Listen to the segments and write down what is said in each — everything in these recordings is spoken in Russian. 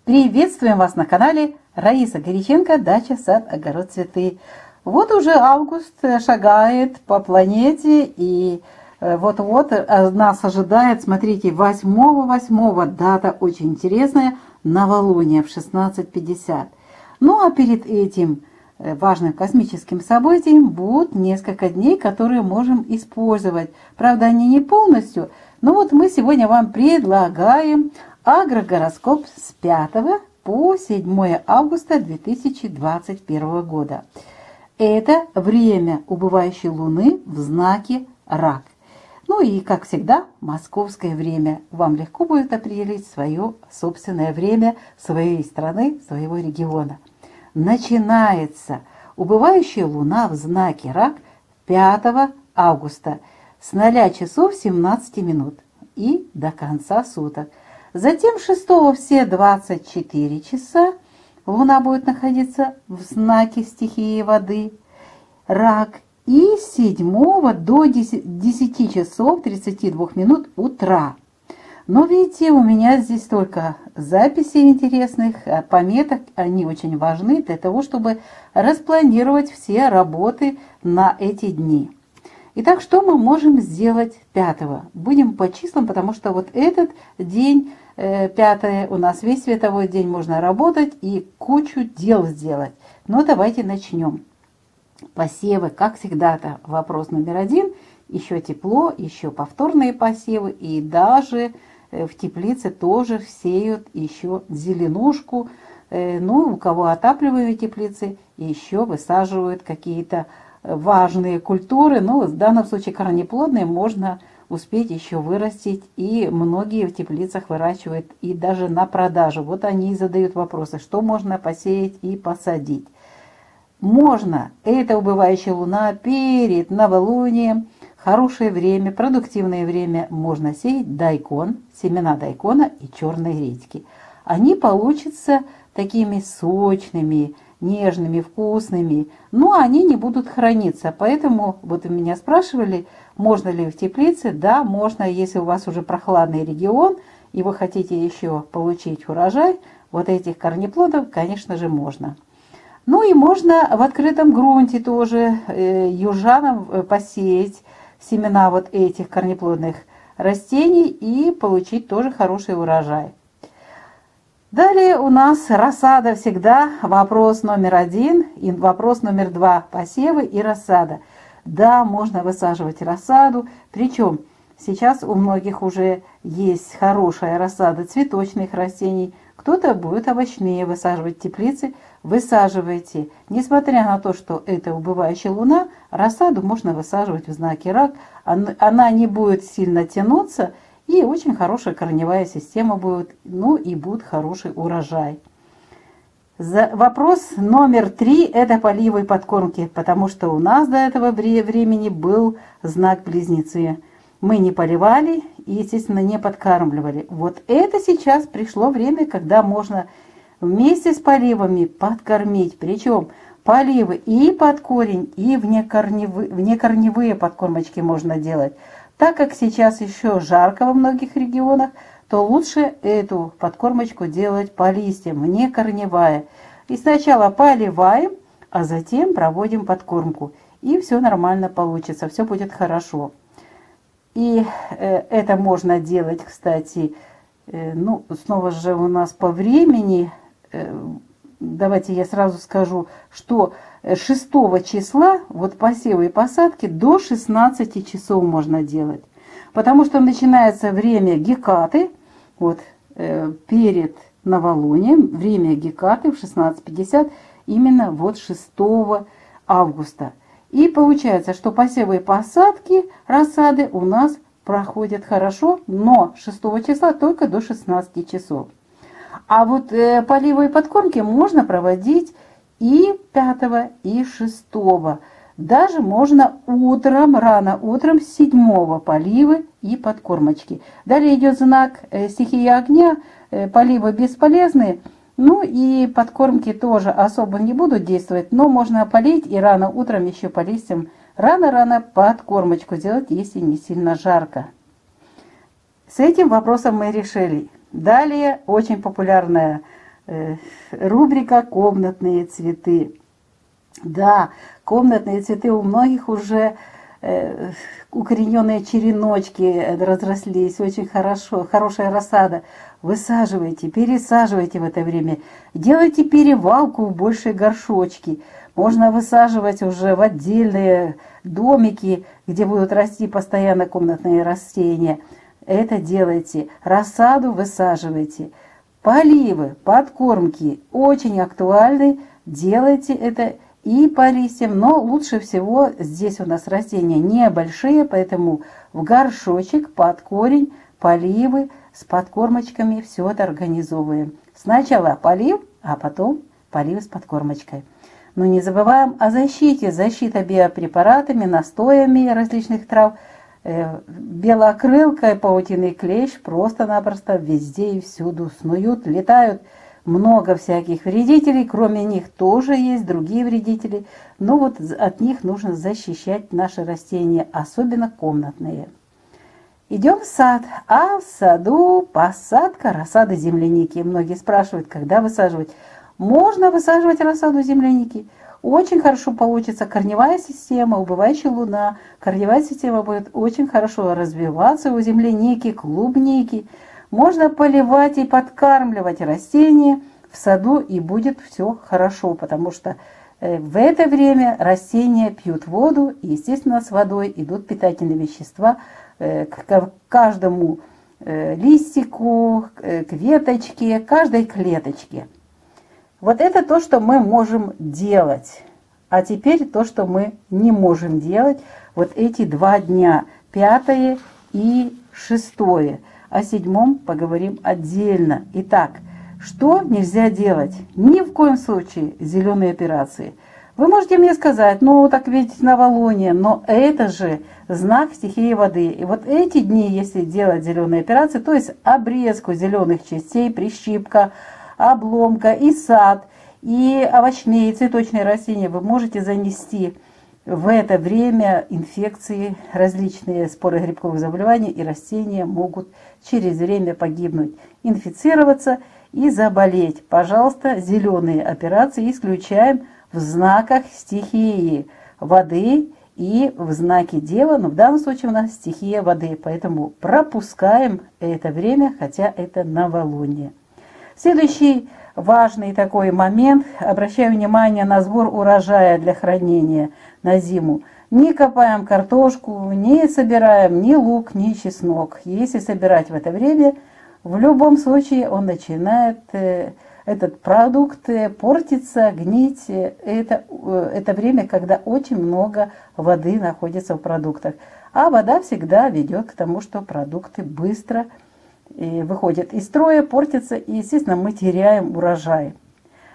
Приветствуем вас на канале Раиса Горяченко, дача, сад, огород, цветы. Вот уже август шагает по планете, и вот-вот нас ожидает, смотрите, 8.8, дата очень интересная, новолуние в 16:50. Ну а перед этим важным космическим событием будут несколько дней, которые можем использовать. Правда, они не полностью, но вот мы сегодня вам предлагаем агрогороскоп с 5 по 7 августа 2021 года. Это время убывающей Луны в знаке Рак. Ну и, как всегда, московское время. Вам легко будет определить свое собственное время своей страны, своего региона. Начинается убывающая Луна в знаке Рак 5 августа с 0 часов 17 минут и до конца суток. Затем 6 все 24 часа Луна будет находиться в знаке стихии воды, Рак, и с 7 до 10 часов 32 минут утра. Но видите, у меня здесь только записей интересных, пометок, они очень важны для того, чтобы распланировать все работы на эти дни. Итак, что мы можем сделать 5-го? Будем по числам, потому что вот этот день, 5 у нас весь световой день, можно работать и кучу дел сделать. Но давайте начнем. Посевы, как всегда-то, вопрос номер 1. Еще тепло, еще повторные посевы, и даже в теплице тоже сеют еще зеленушку. Ну, у кого отапливают теплицы, еще высаживают какие-то важные культуры. Ну, в данном случае корнеплодные можно успеть еще вырастить, и многие в теплицах выращивают и даже на продажу. Вот они и задают вопросы, что можно посеять и посадить. Можно, это убывающая Луна перед новолунием, хорошее время, продуктивное время, можно сеять дайкон, семена дайкона и черной редьки. Они получатся такими сочными, нежными, вкусными, но они не будут храниться. Поэтому вот меня спрашивали, можно ли в теплице. Да, можно, если у вас уже прохладный регион, и вы хотите еще получить урожай вот этих корнеплодов, конечно же, можно. Ну и можно в открытом грунте тоже южанам посеять семена вот этих корнеплодных растений и получить тоже хороший урожай. Далее у нас рассада всегда вопрос номер 1 и вопрос номер 2. Посевы и рассада. Да, можно высаживать рассаду, причем сейчас у многих уже есть хорошая рассада цветочных растений. Кто-то будет овощные высаживать в теплице. Высаживайте. Несмотря на то, что это убывающая Луна, рассаду можно высаживать в знаке Рак. Она не будет сильно тянуться, и очень хорошая корневая система будет, ну и будет хороший урожай. Вопрос номер 3 – это поливы и подкормки, потому что у нас до этого времени был знак Близнецы. Мы не поливали и, естественно, не подкармливали. Вот это сейчас пришло время, когда можно вместе с поливами подкормить. Причем поливы и под корень, и внекорневые подкормочки можно делать. Так как сейчас еще жарко во многих регионах, то лучше эту подкормочку делать по листьям, внекорневая. И сначала поливаем, а затем проводим подкормку. И все нормально получится, все будет хорошо. И это можно делать, кстати, ну, снова же у нас по времени. Давайте я сразу скажу, что 6 числа вот посевы и посадки до 16 часов можно делать. Потому что начинается время Гекаты, вот перед новолунием, время Гекаты в 16:50, именно вот 6 августа. И получается, что посевы и посадки рассады у нас проходят хорошо, но 6 числа только до 16 часов. А вот поливы и подкормки можно проводить и 5, и 6. Даже можно утром, рано утром, 7 поливы и подкормочки. Далее идет знак стихии огня, поливы бесполезные. Ну и подкормки тоже особо не будут действовать, но можно полить и рано утром еще по листьям рано-рано подкормочку сделать, если не сильно жарко. С этим вопросом мы решили. Далее очень популярная Рубрика «Комнатные цветы». Да, комнатные цветы у многих уже укорененные череночки разрослись, очень хорошо, хорошая рассада. Высаживайте, пересаживайте в это время, делайте перевалку в большие горшочки. Можно высаживать уже в отдельные домики, где будут расти постоянно комнатные растения. Это делайте, рассаду высаживайте. Поливы, подкормки очень актуальны, делайте это и по листьям, но лучше всего здесь у нас растения небольшие, поэтому в горшочек, под корень, поливы с подкормочками, все это организовываем. Сначала полив, а потом полив с подкормочкой. Но не забываем о защите, защита биопрепаратами, настоями различных трав. Белокрылка и паутинный клещ просто-напросто везде и всюду снуют, летают. Много всяких вредителей, кроме них тоже есть другие вредители, но вот от них нужно защищать наши растения, особенно комнатные. Идем в сад, а в саду посадка рассады земляники. Многие спрашивают, когда высаживать. Можно высаживать рассаду земляники. Очень хорошо получится корневая система, убывающая луна. Корневая система будет очень хорошо развиваться у земляники, клубники. Можно поливать и подкармливать растения в саду, и будет все хорошо, потому что в это время растения пьют воду, и, естественно, с водой идут питательные вещества к каждому листику, к веточке, каждой клеточке. Вот это то, что мы можем делать. А теперь то, что мы не можем делать, вот эти 2 дня, 5 и 6. О 7 поговорим отдельно. Итак, что нельзя делать? Ни в коем случае зеленые операции. Вы можете мне сказать, ну так ведь новолуние, но это же знак стихии воды. И вот эти дни, если делать зеленые операции, то есть обрезку зеленых частей, прищипка, обломка и сад, и овощные, и цветочные растения, вы можете занести в это время инфекции, различные споры грибковых заболеваний, и растения могут через время погибнуть, инфицироваться и заболеть. Пожалуйста, зеленые операции исключаем в знаках стихии воды и в знаке Дева, но в данном случае у нас стихия воды, поэтому пропускаем это время, хотя это новолуние. Следующий важный такой момент. Обращаю внимание на сбор урожая для хранения на зиму. Не копаем картошку, не собираем ни лук, ни чеснок. Если собирать в это время, в любом случае он начинает, этот продукт, портиться, гнить. Это время, когда очень много воды находится в продуктах. А вода всегда ведет к тому, что продукты быстро выходят из строя, портятся, и, естественно, мы теряем урожай.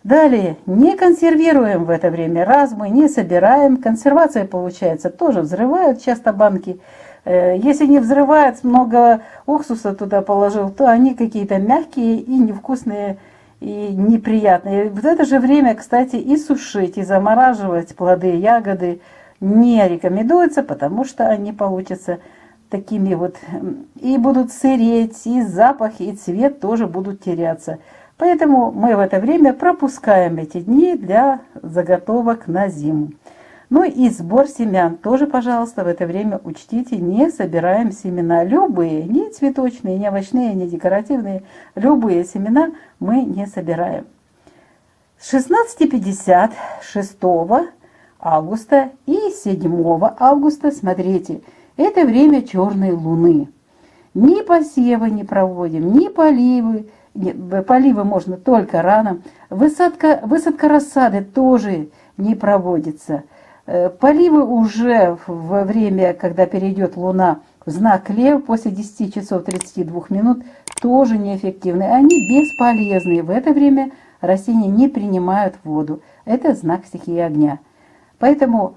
Далее, не консервируем в это время, раз мы не собираем, консервация получается, тоже взрывают часто банки. Если не взрывают, много уксуса туда положил, то они какие-то мягкие и невкусные, и неприятные. В это же время, кстати, и сушить, и замораживать плоды, ягоды не рекомендуется, потому что они получатся такими вот, и будут сыреть, и запах, и цвет тоже будут теряться. Поэтому мы в это время пропускаем эти дни для заготовок на зиму. Ну и сбор семян тоже, пожалуйста, в это время учтите, не собираем семена. Любые, не цветочные, не овощные, не декоративные, любые семена мы не собираем. С 16:50 6 августа и 7 августа, смотрите, это время черной луны. Ни посевы не проводим, ни поливы. Поливы можно только рано. Высадка рассады тоже не проводится. Поливы уже во время, когда перейдет луна в знак Лев, после 10 часов 32 минут, тоже неэффективны. Они бесполезны. В это время растения не принимают воду. Это знак стихии огня. Поэтому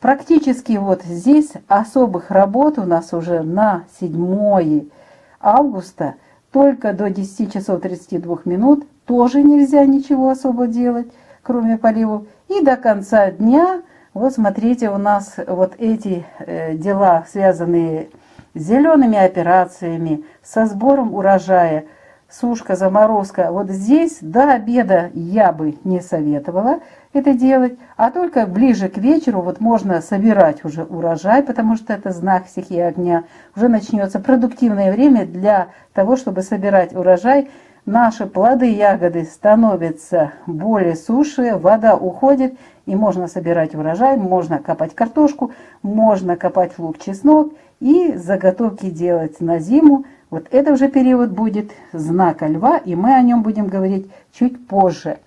практически вот здесь особых работ у нас уже на 7 августа, только до 10 часов 32 минут, тоже нельзя ничего особо делать, кроме поливов. И до конца дня, вот смотрите, у нас вот эти дела, связанные с зелеными операциями, со сбором урожая, сушка, заморозка. Вот здесь до обеда я бы не советовала это делать, а только ближе к вечеру вот можно собирать уже урожай, потому что это знак стихии огня. Уже начнется продуктивное время для того, чтобы собирать урожай. Наши плоды, ягоды становятся более сушие, вода уходит, и можно собирать урожай, можно копать картошку, можно копать лук, чеснок и заготовки делать на зиму. Вот это уже период будет знака льва, и мы о нем будем говорить чуть позже.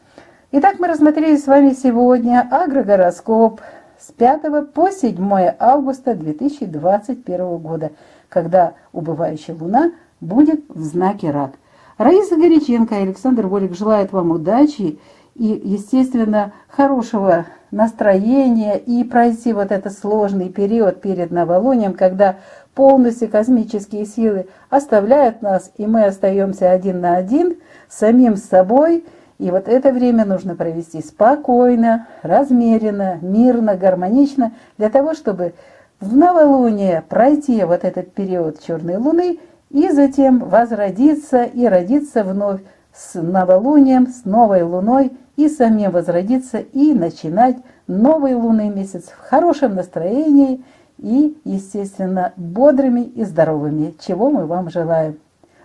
Итак, мы рассмотрели с вами сегодня агрогороскоп с 5 по 7 августа 2021 года, когда убывающая луна будет в знаке Рак. Раиса Горяченко и Александр Волик желают вам удачи и, естественно, хорошего настроения и пройти вот этот сложный период перед новолунием, когда полностью космические силы оставляют нас, и мы остаемся один на один с самим собой. И вот это время нужно провести спокойно, размеренно, мирно, гармонично, для того, чтобы в новолуние пройти вот этот период черной луны и затем возродиться и родиться вновь с новолунием, с новой луной, и самим возродиться и начинать новый лунный месяц в хорошем настроении и, естественно, бодрыми и здоровыми, чего мы вам желаем.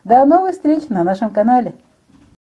До новых встреч на нашем канале!